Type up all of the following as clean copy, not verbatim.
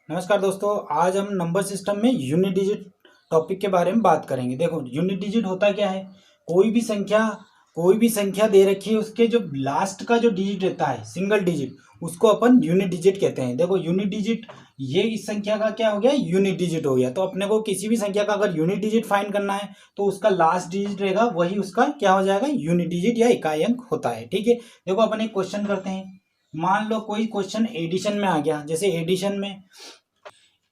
नमस्कार दोस्तों, आज हम नंबर सिस्टम में यूनिट डिजिट टॉपिक के बारे में बात करेंगे। देखो, यूनिट डिजिट होता क्या है। कोई भी संख्या दे रखी है, उसके जो लास्ट का जो डिजिट रहता है सिंगल डिजिट, उसको अपन यूनिट डिजिट कहते हैं। देखो, यूनिट डिजिट ये इस संख्या का क्या हो गया, यूनिट डिजिट हो गया। तो अपने को किसी भी संख्या का अगर यूनिट डिजिट फाइंड करना है तो उसका लास्ट डिजिट रहेगा, वही उसका क्या हो जाएगा, यूनिट डिजिट या इकाई अंक होता है। ठीक है, देखो अपन एक क्वेश्चन करते हैं। मान लो कोई क्वेश्चन एडिशन में आ गया। जैसे एडिशन में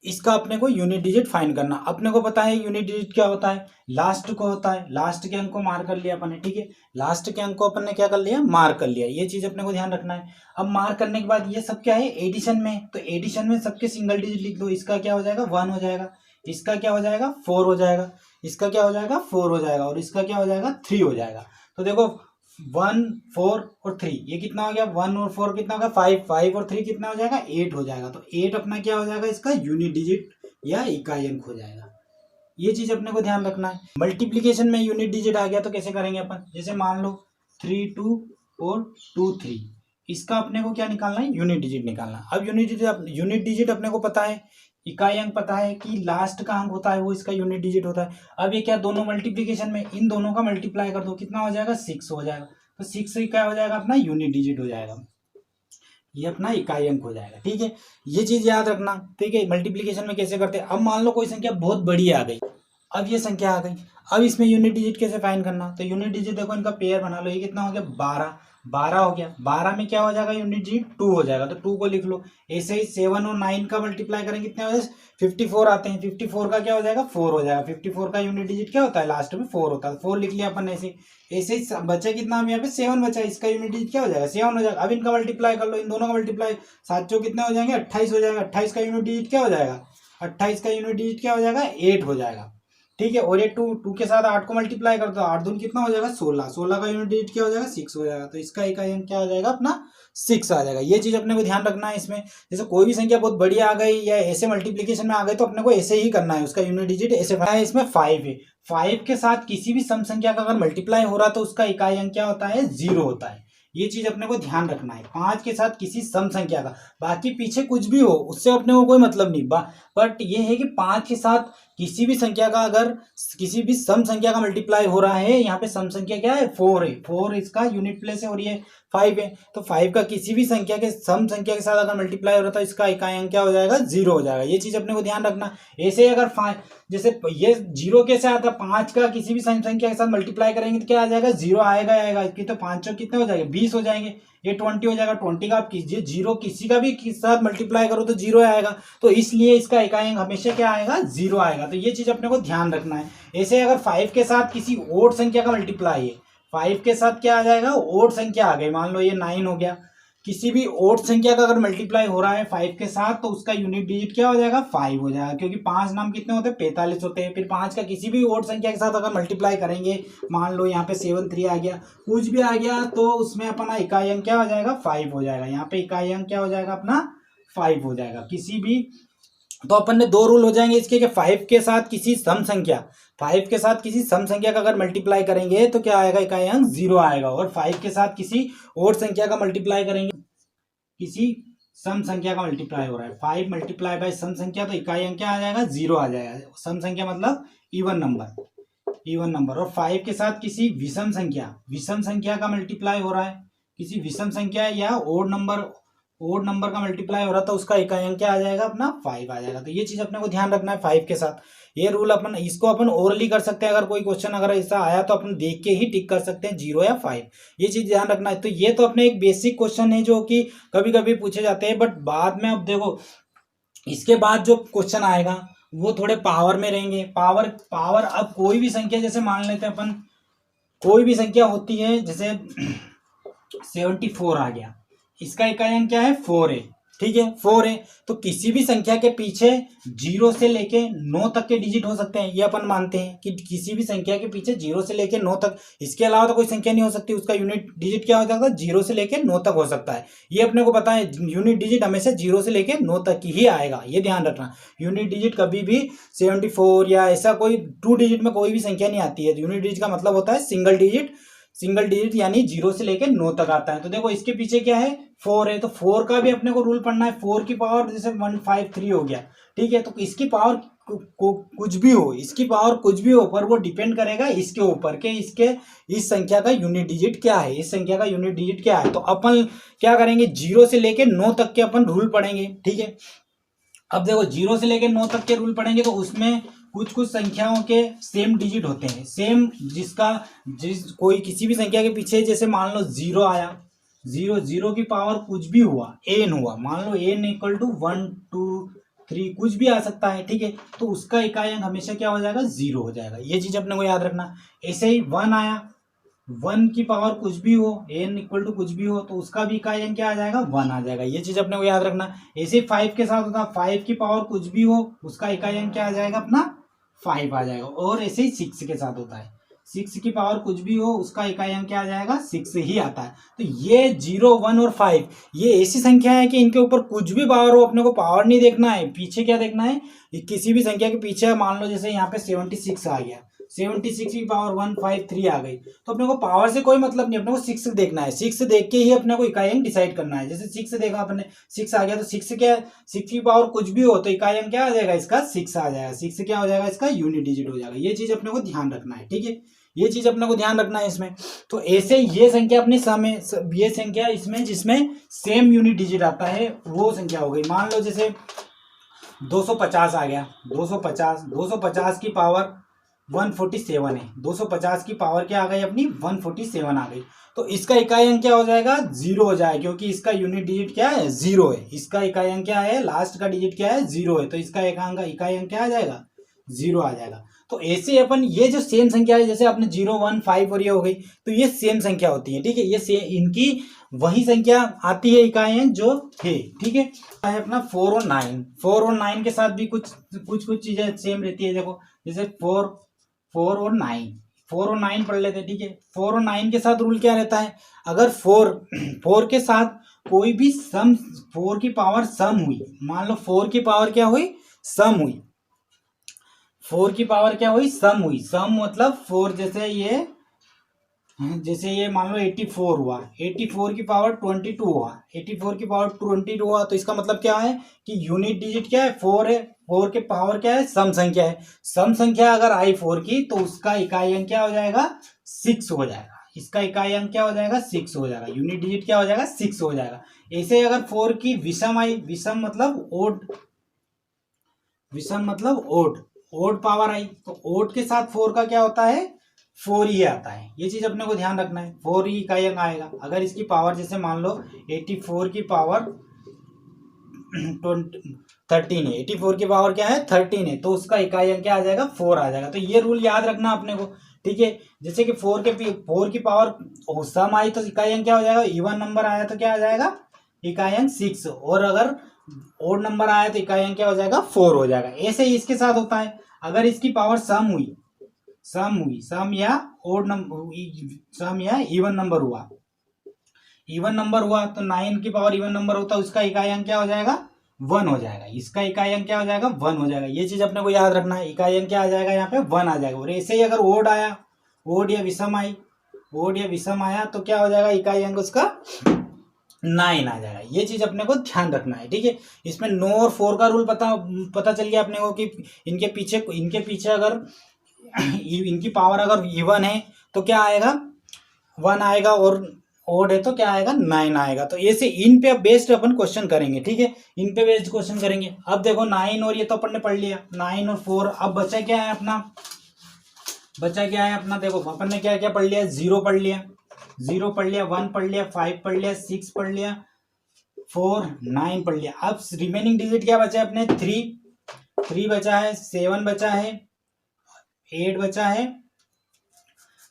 इसका अपने को यूनिट डिजिट फाइंड करना। अपने को पता है यूनिट डिजिट क्या होता है, लास्ट को होता है। लास्ट के अंक को मार कर लिया अपन ने। ठीक है, लास्ट के अंक को अपन ने क्या कर लिया, मार कर लिया। ये चीज अपने को ध्यान रखना है। अब मार करने के बाद ये सब क्या है, एडिशन में। तो एडिशन में सबके सिंगल डिजिट लिख दो। इसका क्या हो जाएगा, 1 हो जाएगा। इसका क्या हो जाएगा, 4 हो जाएगा। इसका क्या हो जाएगा, 4 हो जाएगा। और इसका क्या हो जाएगा, 3 हो जाएगा। तो देखो 1 4 और 3, ये कितना हो गया, 1 और 4 कितना हो गया, 5 5 और 3 कितना हो जाएगा, 8 हो जाएगा। तो 8 अपना क्या हो जाएगा, इसका यूनिट डिजिट या इकाई अंक हो जाएगा। ये चीज अपने को ध्यान रखना है। मल्टीप्लीकेशन में यूनिट डिजिट आ गया तो कैसे करेंगे अपन। जैसे मान लो 3 2 और 2 3, इसका अपने को क्या निकालना है, यूनिट डिजिट निकालना है। अब यूनिट डिजिट अपने को पता है, इकाई अंक पता है कि लास्ट का अंक होता है वो इसका यूनिट डिजिट होता है। अब ये क्या, दोनों मल्टीप्लीकेशन में इन दोनों का मल्टीप्लाई कर दो, कितना हो जाएगा, 6 हो जाएगा। तो 6 से क्या हो जाएगा, अपना यूनिट डिजिट हो जाएगा। ये अपना इकाई अंक हो जाएगा। ठीक है, ये चीज याद रखना। ठीक है, मल्टीप्लीकेशन में कैसे करते हैं। अब मान लो कोई संख्या बहुत बड़ी आ गई। अब ये संख्या आ गई, अब इसमें यूनिट डिजिट कैसे फाइंड करना। तो यूनिट डिजिट देखो, इनका पेयर बना लो। ये कितना हो गया, 12 12 हो गया। 12 में क्या हो जाएगा, यूनिट डिजिट 2 हो जाएगा। तो 2 को लिख लो। ऐसे ही 7 और 9 का मल्टीप्लाई करेंगे, कितने हो जाए, 54 आते हैं। 54 का क्या हो जाएगा, 4 हो जाएगा। 54 का यूनिट डिजिट क्या होता है, लास्ट में 4 होता है। 4 लिख लिया अपन ऐसे। ऐसे ही बचा कितना, हम यहाँ पे 7 बचा, इसका यूनिट डिजिट क्या हो जाएगा, 7 हो जाएगा। अब इनका मल्टीप्लाई कर लो, इन दोनों का मल्टीप्लाई, 7 चौक कितने हो जाएंगे, 28 हो जाएगा। 28 का यूनिट डिजिट क्या हो जाएगा, 28 का यूनिट डिजिट क्या हो जाएगा, 8 हो जाएगा। ठीक है, और ये 2 के साथ 8 को मल्टीप्लाई कर दो, 8 दून कितना हो जाएगा, 16। 16 का यूनिट डिजिट क्या हो जाएगा, 6 हो जाएगा। तो इसका इकाई अंक क्या हो जाएगा, अपना 6 आ जाएगा। ये चीज अपने को ध्यान रखना है इसमें। जैसे कोई भी संख्या बहुत बड़ी आ गई या ऐसे मल्टीप्लीकेशन में आ गई तो अपने को ऐसे ही करना है, उसका यूनिट डिजिट ऐसे है। इसमें 5 है। 5 के साथ किसी भी सम संख्या का अगर मल्टीप्लाई हो रहा तो उसका इकाई अंक क्या होता है, 0 होता है। ये चीज अपने को ध्यान रखना है। 5 के साथ किसी सम संख्या का, बाकी पीछे कुछ भी हो उससे अपने को कोई मतलब नहीं। बट ये है कि 5 के साथ किसी भी संख्या का, अगर किसी भी सम संख्या का मल्टीप्लाई हो रहा है, यहाँ पे सम संख्या क्या है, 4 है। 4 इसका यूनिट प्लेस है और ये 5 है। तो 5 का किसी भी संख्या के सम संख्या के साथ अगर मल्टीप्लाई हो रहा था, इसका इकाई अंक क्या हो जाएगा, 0 हो जाएगा। ये चीज अपने को ध्यान रखना। ऐसे अगर जैसे ये 0 कैसे आता है, 5 का किसी भी सम संख्या के साथ मल्टीप्लाई करेंगे तो क्या आ जाएगा, 0 आएगा आएगा। इसकी तो 5 कितने हो जाएंगे, 20 हो जाएंगे। ये 20 हो जाएगा। 20 का आप कीजिए 0 किसी का भी साथ मल्टीप्लाई करो तो 0 आएगा। तो इसलिए इसका इकाई अंक हमेशा क्या आएगा, 0 आएगा। तो ये चीज अपने को ध्यान रखना है। ऐसे अगर 5 के साथ किसी ओड संख्या का मल्टीप्लाई है, 5 के साथ क्या आ जाएगा, ओड संख्या आ गई। मान लो ये 9 हो गया। किसी भी ओड संख्या का अगर मल्टीप्लाई हो रहा है 5 के साथ तो उसका यूनिट डिजिट क्या हो जाएगा, 5 हो जाएगा। क्योंकि 5 नाम कितने होते हैं, 45 होते हैं। फिर 5 का किसी भी ओड संख्या के साथ अगर मल्टीप्लाई करेंगे, मान लो यहाँ पे 7 3 आ गया, कुछ भी आ गया, तो उसमें अपना इकाई अंक क्या हो जाएगा, 5 हो जाएगा। यहाँ पे इकाई अंक क्या हो जाएगा, अपना 5 हो जाएगा। किसी भी, तो अपन ने 2 रूल हो जाएंगे इसके, कि 5 के साथ किसी सम संख्या, 5 के साथ किसी सम संख्या का अगर मल्टीप्लाई करेंगे तो क्या आएगा, इकाई अंक 0 आएगा। और 5 के साथ किसी ओड संख्या का मल्टीप्लाई करेंगे, किसी सम संख्या का मल्टीप्लाई हो रहा है, 5 मल्टीप्लाई बाय सम संख्या, तो इकाई अंक क्या आ जाएगा, 0 आ जाएगा। सम संख्या मतलब इवन नंबर। और 5 के साथ किसी विषम संख्या का मल्टीप्लाई हो रहा है, किसी विषम संख्या या ओड नंबर का मल्टीप्लाई हो रहा था, उसका इकाई अंक क्या आ जाएगा, अपना 5 आ जाएगा। तो ये चीज अपने को ध्यान रखना है 5 के साथ। ये रूल अपन, इसको अपन ओरली कर सकते हैं। अगर कोई क्वेश्चन अगर ऐसा आया तो अपन देख के ही टिक कर सकते हैं, 0 या 5। ये चीज ध्यान रखना है। तो ये तो अपने एक बेसिक क्वेश्चन है जो कि कभी कभी पूछे जाते हैं, बट बाद में अब देखो इसके बाद जो क्वेश्चन आएगा वो थोड़े पावर में रहेंगे। पावर अब कोई भी संख्या, जैसे मान लेते हैं अपन, कोई भी संख्या होती है, जैसे 74 आ गया, इसका इकाई अंक क्या है, 4 है। ठीक है, 4 है। तो किसी भी संख्या के पीछे 0 से लेके 9 तक के डिजिट हो सकते हैं। ये अपन मानते हैं कि किसी भी संख्या के पीछे 0 से लेके 9 तक, इसके अलावा तो कोई संख्या नहीं हो सकती। उसका यूनिट डिजिट क्या हो जाता है, 0 से लेके 9 तक हो सकता है। ये अपने को पता है, यूनिट डिजिट हमेशा 0 से लेके 9 तक ही आएगा। ये ध्यान रखना। यूनिट डिजिट कभी भी 74 या ऐसा कोई 2 डिजिट में कोई भी संख्या नहीं आती है। यूनिट डिजिट का मतलब होता है सिंगल डिजिट। सिंगल डिजिट यानी 0 से लेके 9 तक आता है। तो देखो इसके पीछे क्या है, 4 है, तो 4 का भी अपने को रूल पढ़ना है। 4 की पावर जैसे 153 हो गया, ठीक है, तो इसकी पावर कुछ भी हो, इसकी पावर कुछ भी हो, पर वो डिपेंड करेगा इसके ऊपर के इसके इस संख्या का यूनिट डिजिट क्या है, इस संख्या का यूनिट डिजिट क्या है। तो अपन क्या करेंगे, 0 से लेके 9 तक के अपन रूल पढ़ेंगे, ठीक है। अब देखो 0 से लेके 9 तक के रूल पढ़ेंगे तो उसमें कुछ कुछ संख्याओं के सेम डिजिट होते हैं, सेम जिस कोई किसी भी संख्या के पीछे जैसे मान लो 0 आया, 0 की पावर कुछ भी हुआ, एन हुआ, मान लो एन इक्वल टू 1 2 3 कुछ भी आ सकता है, ठीक है, तो उसका इकाई अंक हमेशा क्या हो जाएगा, 0 हो जाएगा। ये चीज अपने को याद रखना। ऐसे ही 1 आया, 1 की पावर कुछ भी हो, एन इक्वल टू कुछ भी हो, तो उसका भी इकाई अंक क्या आ जाएगा, 1 आ जाएगा। ये चीज अपने को याद रखना। ऐसे 5 के साथ होता है, 5 की पावर कुछ भी हो, उसका इकाई अंक क्या आ जाएगा, अपना 5 आ जाएगा। और ऐसे ही 6 के साथ होता है, 6 की पावर कुछ भी हो, उसका इकाई अंक क्या आ जाएगा, 6 ही आता है। तो ये 0 1 और 5 ये ऐसी संख्या है कि इनके ऊपर कुछ भी पावर हो, अपने को पावर नहीं देखना है, पीछे क्या देखना है, किसी भी संख्या के पीछे मान लो जैसे यहाँ पे 76 आ गया, 76 की पावर 153 आ गई, तो अपने को पावर से कोई मतलब नहीं, अपने को 6 देखना है। 6 देख के ही अपने को इकाई अंक डिसाइड करना है। जैसे 6 देखा अपने, 6 आ गया, तो 6 क्या, 6 की पावर कुछ भी हो तो इकाई अंक क्या आ जाएगा, इसका 6 आ जाएगा। 6 क्या हो जाएगा, इसका यूनिट डिजिट हो जाएगा। ये चीज अपने को ध्यान रखना है, ठीक है, ये चीज अपने को ध्यान रखना है इसमें। तो ऐसे ये संख्या अपने समय, ये संख्या इसमें जिसमें सेम यूनिट डिजिट आता है वो संख्या हो गई। मान लो जैसे 250 आ गया, 250 की पावर 147 है, 250 की पावर क्या आ गई अपनी, 147 आ गई, तो इसका इकाई अंक क्या हो जाएगा, 0 हो जाएगा, क्योंकि इसका यूनिट डिजिट क्या है, 0 है। इसका इकाई अंक क्या है, लास्ट का डिजिट क्या है, 0 है, तो इसका इकाई अंक क्या आ जाएगा, 0 आ जाएगा। तो ऐसे अपन ये जो सेम संख्या है, जैसे आपने 0 1 5 और ये हो गई, तो ये सेम संख्या होती है, ठीक है, ये इनकी वही संख्या आती है इकाई अंक जो है, ठीक है। अपना 4 और 9, 4 और 9 के साथ भी कुछ चीजें सेम रहती है। देखो जैसे 4 और 9, 4 और 9 पढ़ लेते हैं, ठीक है। 4 और 9 के साथ रूल क्या रहता है, अगर 4 के साथ कोई भी सम, 4 की पावर सम हुई, मान लो 4 की पावर क्या हुई, सम हुई, 4 की पावर क्या हुई, सम हुई, सम मतलब 4 जैसे ये मान लो 84 हुआ, 84 की पावर 22 हुआ, 84 की पावर 22 हुआ, तो इसका मतलब क्या है कि यूनिट डिजिट क्या है, 4 है, 4 के पावर क्या है, सम संख्या है। सम संख्या अगर आई 4 की, तो उसका इकाई अंक क्या हो जाएगा, 6 हो जाएगा। इसका इकाई अंक क्या हो जाएगा, 6 हो जाएगा, यूनिट डिजिट क्या हो जाएगा, 6 हो जाएगा। ऐसे अगर 4 की विषम आई, विषम मतलब ओड पावर आई, तो ओड के साथ 4 का क्या होता है, 4 ही आता है। ये चीज अपने को ध्यान रखना है, 4 ही इकाई अंक आएगा। अगर इसकी पावर जैसे मान लो 84 की पावर 13 है, 84 की पावर क्या है, 13 है, तो उसका इकाई अंक क्या आ जाएगा, 4 आ जाएगा। तो ये रूल याद रखना अपने को, ठीक है। जैसे कि 4 की पावर सम आई, तो इकाई अंक क्या हो जाएगा, इवन नंबर आया तो क्या आ जाएगा, इकाई अंक 6, और अगर ओड नंबर आया तो इकाई अंक क्या हो जाएगा, 4 हो जाएगा। ऐसे ही इसके साथ होता है, अगर इसकी पावर सम या ओड नंबर, सम या इवन नंबर हुआ, तो 9 की पावर इवन नंबर होता है, उसका इकाई अंक क्या हो जाएगा, 1 हो जाएगा। इसका इकाई अंक क्या हो जाएगा, 1 हो जाएगा। ये चीज अपने को याद रखना है, इकाई अंक क्या आ जाएगा, यहाँ पे 1 आ जाएगा। और ऐसे ही अगर ओड आया, ओड या विषम आया, तो क्या हो जाएगा, इकाई अंक उसका 9 आ जाएगा। ये चीज अपने को ध्यान रखना है, ठीक है। इसमें 9 और 4 का रूल पता चल गया अपने को कि इनके पीछे अगर इनकी पावर अगर इवन है तो क्या आएगा, 1 आएगा, और ओड है तो क्या आएगा, 9 आएगा। तो ऐसे इन पे बेस्ड अपन क्वेश्चन करेंगे, ठीक है, इन पे बेस्ड क्वेश्चन करेंगे। अब देखो 9 और ये तो अपन ने पढ़ लिया, 9 और 4। अब बचा क्या है अपना, देखो अपन ने क्या क्या पढ़ लिया, 0 पढ़ लिया, 1 पढ़ लिया, 5 पढ़ लिया, 6 पढ़ लिया, 4 9 पढ़ लिया। अब रिमेनिंग डिजिट क्या बचा है अपने, 3 बचा है, 7 बचा है, 8 बचा है,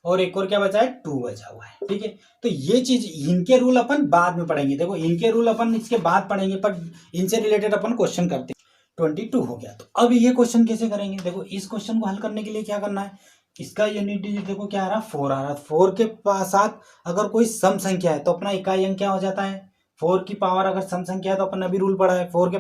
और एक और क्या बचा है, 2 बचा हुआ है, ठीक है। तो ये चीज, इनके रूल अपन बाद में पढ़ेंगे। देखो इनके रूल अपन इसके बाद पढ़ेंगे, पर इनसे रिलेटेड अपन क्वेश्चन करते हैं। 22 हो गया, तो अब ये क्वेश्चन कैसे करेंगे। देखो इस क्वेश्चन को हल करने के लिए क्या करना है, इसका यूनिट डिजिट देखो क्या आ रहा है, 4 आ रहा है। 4 के साथ अगर कोई सम संख्या है तो अपना इकाई अंक क्या हो जाता है, 4 की पावर अगर सम संख्या है, तो अपन अभी रूल पढ़ा है, 4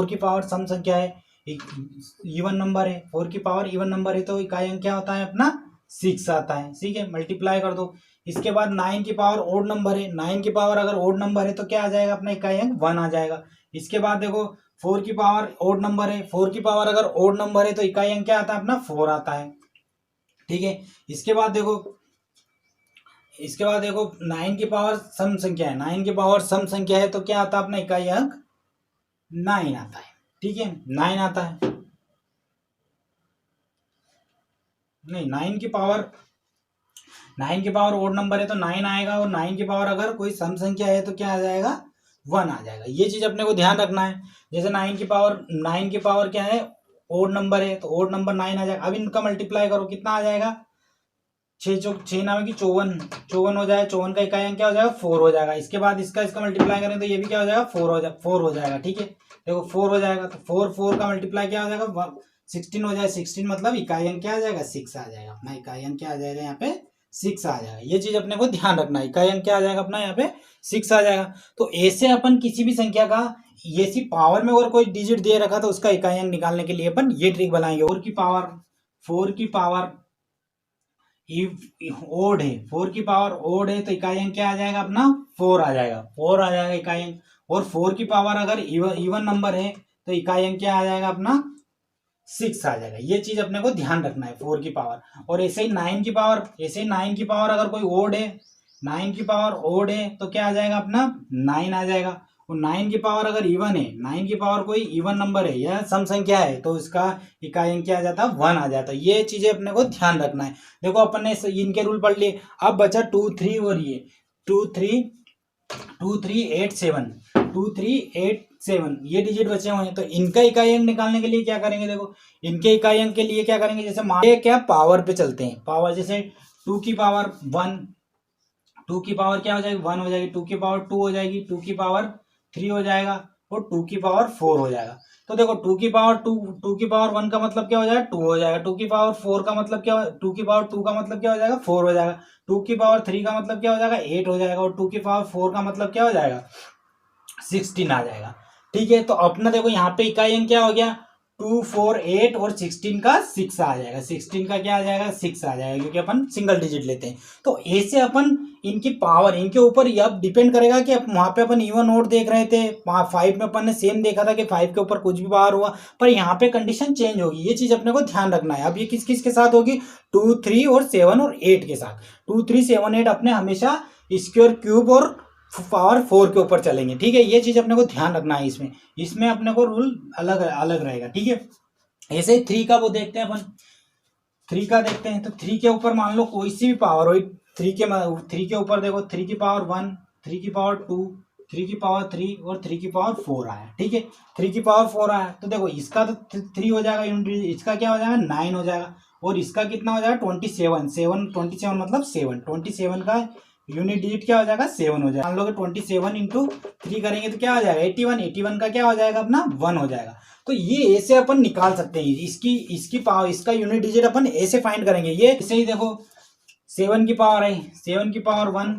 की पावर सम संख्या है, इवन नंबर है, 4 की पावर इवन नंबर है, तो इकाई अंक क्या होता है अपना, 6 आता है, ठीक है। मल्टीप्लाई कर दो, इसके बाद 9 की पावर ओड नंबर है, 9 की पावर अगर ओड नंबर है तो क्या आ जाएगा अपना इकाई अंक 1 आ जाएगा। इसके बाद देखो 4 की पावर ओड नंबर है, 4 की पावर अगर ओड नंबर है तो इकाई अंक क्या आता है अपना 4 आता है, ठीक है। इसके बाद देखो 9 की पावर सम संख्या है, 9 की पावर सम संख्या है तो क्या आता है अपना इकाई अंक 9 आता है, ठीक है, 9 आता है। नहीं, 9 की पावर ओड नंबर है तो 9 आएगा, और 9 की पावर अगर कोई सम संख्या है तो क्या आ जाएगा 1 आ जाएगा। ये चीज अपने को ध्यान रखना है। जैसे 9 की पावर क्या है ओड नंबर है तो ओड नंबर 9 आ जाएगा। अब इनका मल्टीप्लाई करो कितना आ जाएगा, 6 नाम की 54, 54 हो जाएगा, 54 का इकाई अंक क्या हो जाएगा 4 हो जाएगा। इसके बाद इसका मल्टीप्लाई करें तो ये भी क्या हो जाएगा 4 हो जाएगा, ठीक है। देखो 4 हो जाएगा तो 4 का मल्टीप्लाई क्या हो जाएगा 16 हो जाएगा, 16 मतलब इकाई अंक क्या आ जाएगा 6 आ जाएगा अपना, इकाई अंक क्या आ जाएगा यहाँ पे 6 आ जाएगा। ये चीज अपने को ध्यान रखना है, इकाई अंक क्या आ जाएगा अपना यहाँ पे 6 आ जाएगा। तो ऐसे अपन किसी भी संख्या का ऐसी पावर में और कोई डिजिट दे रखा तो उसका इकाई अंक निकालने के लिए अपन ये ट्रिक बनाएंगे। 4 की पावर ओड है, 4 की पावर ओड है तो इकाई अंक क्या आ जाएगा अपना 4 आ जाएगा, 4 आ जाएगा इकाई अंक। और 4 की पावर अगर इवन नंबर है तो इकाई अंक क्या आ जाएगा अपना 6 आ जाएगा। ये चीज अपने को ध्यान रखना है 4 की पावर। और ऐसे ही 9 की पावर अगर कोई ओड है, 9 की पावर ओड है तो क्या आ जाएगा अपना 9 आ जाएगा। और 9 की पावर अगर इवन है, 9 की पावर कोई इवन नंबर है या सम संख्या है तो इसका इकाई अंक क्या आ जाता है 1 आ जाता है। ये चीजें अपने को ध्यान रखना है। देखो अपन ने इनके रूल पढ़ लिए। अब बचा 2 3 और ये 2 3 2 3 8 7 2 3 8 7 ये डिजिट बचे हुए हैं। तो इनका इकाई अंक निकालने के लिए क्या करेंगे, देखो इनके इकाई अंक के लिए क्या करेंगे, जैसे मान क्या पावर पे चलते हैं, पावर जैसे 2 की पावर 1, 2 की पावर क्या हो जाएगी 1 हो जाएगी, 2 की पावर 2 हो जाएगी, 2 की पावर 3 हो जाएगा, और 2 की पावर 4 हो जाएगा। तो देखो 2 की पावर 2 की पावर 1 का मतलब क्या हो जाएगा 2 हो जाएगा, 2 की पावर 4 का मतलब क्या, 2 की पावर 2 का मतलब क्या हो जाएगा 4 हो जाएगा, 2 की पावर 3 का मतलब क्या हो जाएगा 8 हो जाएगा, और 2 की पावर 4 का मतलब क्या हो जाएगा 16 आ जाएगा, ठीक है। तो अपना देखो यहाँ पे इकाई अंक क्या हो गया 2 4 8 और 16 का 6 आ जाएगा, 16 का क्या आ जाएगा 6 आ जाएगा, क्योंकि अपन सिंगल डिजिट लेते हैं। तो ऐसे अपन इनकी पावर इनके ऊपर अब डिपेंड करेगा कि वहां पे अपन इवन ओड देख रहे थे 5 में अपन ने सेम देखा था कि 5 के ऊपर कुछ भी पावर हुआ, पर यहाँ पे कंडीशन चेंज होगी। ये चीज अपने को ध्यान रखना है। अब ये किस किस के साथ होगी 2 3 और 7 और 8 के साथ। 2 3 7 8 अपने हमेशा स्क्वायर क्यूब और पावर 4 के ऊपर चलेंगे, ठीक है। ये चीज अपने को ध्यान रखना है। इसमें अपने को रूल अलग अलग रहेगा, ठीक है। ऐसे ही 3 का वो देखते हैं अपन, 3 का देखते हैं। तो 3 के ऊपर मान लो कोई सी भी पावर हो, 3 के ऊपर देखो 3 की पावर 1, 3 की पावर 2, 3 की पावर 3 और 3 की पावर 4 आया, ठीक है। 3 की पावर 4 आया तो देखो इसका तो 3 हो जाएगा यूनिट, इसका क्या हो जाएगा 9 हो जाएगा, और इसका कितना हो जाएगा 27 मतलब 7, 27 का यूनिट डिजिट क्या हो जाएगा 7 हो जाएगा। मान लो कि 27 इंटू 3 करेंगे तो क्या हो जाएगा 81 का क्या हो जाएगा अपना 1 हो जाएगा। तो ये ऐसे अपन निकाल सकते हैं। इसकी पावर, इसका यूनिट डिजिट अपन ऐसे फाइंड करेंगे। ये ऐसे ही देखो 7 की पावर है, 7 की पावर 1,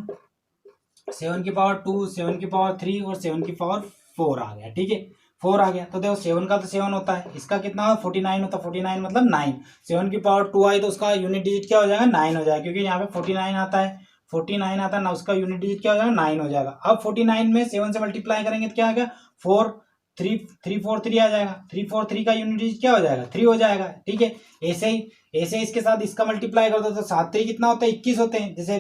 7 की पावर 2, 7 की पावर 3 और 7 की पावर 4 आ गया, ठीक है। 4 आ गया तो देखो 7 का तो 7 होता है, इसका कितना 49 होता है, 49 मतलब 9। 7 की पावर 2 आई तो उसका यूनिट डिजिट क्या हो जाएगा 9 हो जाएगा, क्योंकि यहाँ पे 49 आता है, 49 आता है ना, उसका यूनिट डिजिट क्या हो जाएगा 9 हो जाएगा। अब 49 में 7 से मल्टीप्लाई करेंगे तो क्या आ गया 4 3 3 4 3 आ जाएगा, 3 4 3 का यूनिट डिजिट क्या हो जाएगा 3 हो जाएगा, ठीक है। ऐसे इसके साथ इसका मल्टीप्लाई कर दो तो 7 3 कितना होता है 21 होते हैं। जैसे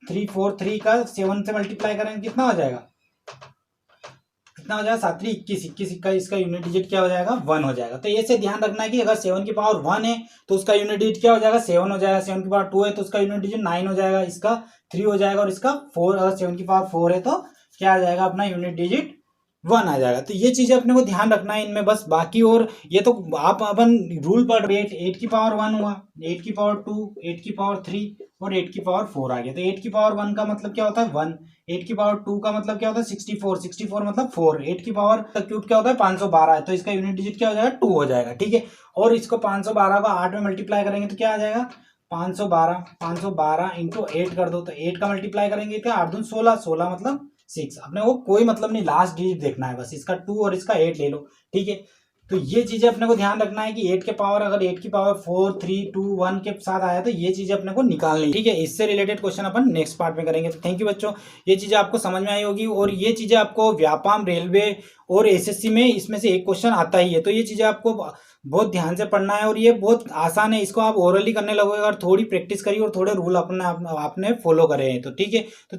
3 4 3 का 7 से मल्टीप्लाई करेंगे कितना हो जाएगा, कितना हो जाएगा 7 3 21, 21 का इसका यूनिट डिजिट क्या हो जाएगा 1 हो जाएगा। तो ऐसे ध्यान रखना है कि अगर 7 की पावर 1 है तो उसका यूनिट डिजिट क्या हो जाएगा 7 हो जाएगा, 7 की पावर 2 है तो उसका यूनिट डिजिट 9 हो जाएगा, इसका 3 हो जाएगा, और इसका 4, अगर 7 की पावर 4 है तो क्या आ जाएगा अपना यूनिट डिजिट 1 आ जाएगा। तो ये चीजें अपने को ध्यान रखना है इनमें बस। बाकी और ये तो आप अपन रूल पढ़ रहे, 8 की पावर 1 हुआ, 8 की पावर 2, 8 की पावर 3 और 8 की पावर 4 आ गया। तो 8 की पावर 1 का मतलब क्या होता है 1, 8 की पावर 2 का मतलब क्या होता है 64, 64 मतलब 4, 8 की पावर क्यूब क्या होता है 512 है, तो इसका यूनिट डिजिट क्या हो जाएगा 2 हो जाएगा, ठीक है। और इसको 512 को 8 में मल्टीप्लाई करेंगे तो क्या आ जाएगा 512 इंटू 8 कर दो तो 8 का मल्टीप्लाई करेंगे क्या 8 दूनी 16, 16 मतलब 6। अपने को कोई मतलब नहीं, लास्ट डिजिट देखना है बस, इसका 2 और इसका 8 ले लो, ठीक है। तो ये चीजें अपने को ध्यान रखना है कि 8 के पावर, अगर 8 की पावर 4 3 2 1 के साथ आया तो ये चीजें अपने को निकालनी है, ठीक है। इससे रिलेटेड क्वेश्चन अपन नेक्स्ट पार्ट में करेंगे। तो थैंक यू बच्चों, ये चीजें आपको समझ में आई होगी, और ये चीजें आपको व्यापाम, रेलवे और एसएससी में इसमें से एक क्वेश्चन आता ही है। तो ये चीजें आपको बहुत ध्यान से पढ़ना है, और ये बहुत आसान है, इसको आप ओरली करने लगोगे अगर थोड़ी प्रैक्टिस करिए और थोड़े रूल अपने आपने फॉलो करे हैं तो, ठीक है। तो